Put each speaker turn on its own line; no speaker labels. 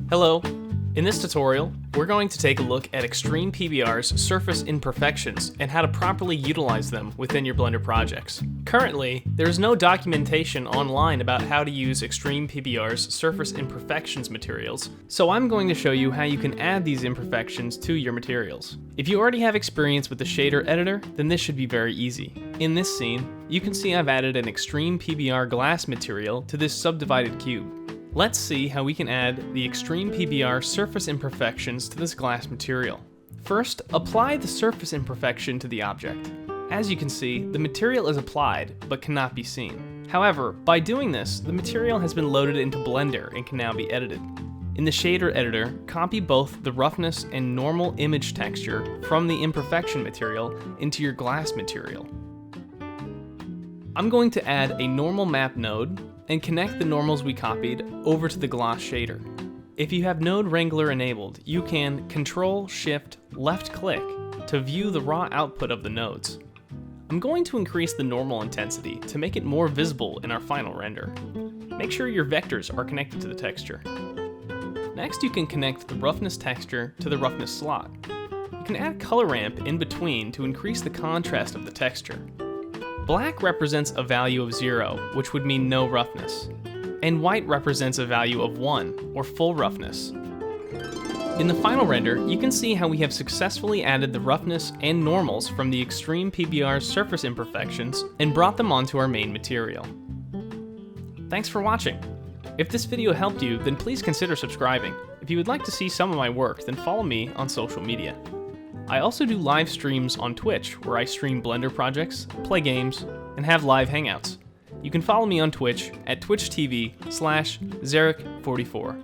Hello! In this tutorial, we're going to take a look at Extreme PBR's surface imperfections and how to properly utilize them within your Blender projects. Currently, there is no documentation online about how to use Extreme PBR's surface imperfections materials, so I'm going to show you how you can add these imperfections to your materials. If you already have experience with the shader editor, then this should be very easy. In this scene, you can see I've added an Extreme PBR glass material to this subdivided cube. Let's see how we can add the Extreme PBR surface imperfections to this glass material. First, apply the surface imperfection to the object. As you can see, the material is applied, but cannot be seen. However, by doing this, the material has been loaded into Blender and can now be edited. In the shader editor, copy both the roughness and normal image texture from the imperfection material into your glass material. I'm going to add a normal map node and connect the normals we copied over to the gloss shader. If you have Node Wrangler enabled, you can Control-Shift-Left-click to view the raw output of the nodes. I'm going to increase the normal intensity to make it more visible in our final render. Make sure your vectors are connected to the texture. Next, you can connect the roughness texture to the roughness slot. You can add color ramp in between to increase the contrast of the texture. Black represents a value of 0, which would mean no roughness, and white represents a value of 1, or full roughness. In the final render, you can see how we have successfully added the roughness and normals from the Extreme PBR surface imperfections and brought them onto our main material. Thanks for watching. If this video helped you, then please consider subscribing. If you would like to see some of my work, then follow me on social media. I also do live streams on Twitch, where I stream Blender projects, play games, and have live hangouts. You can follow me on Twitch at twitch.tv/Zarek44.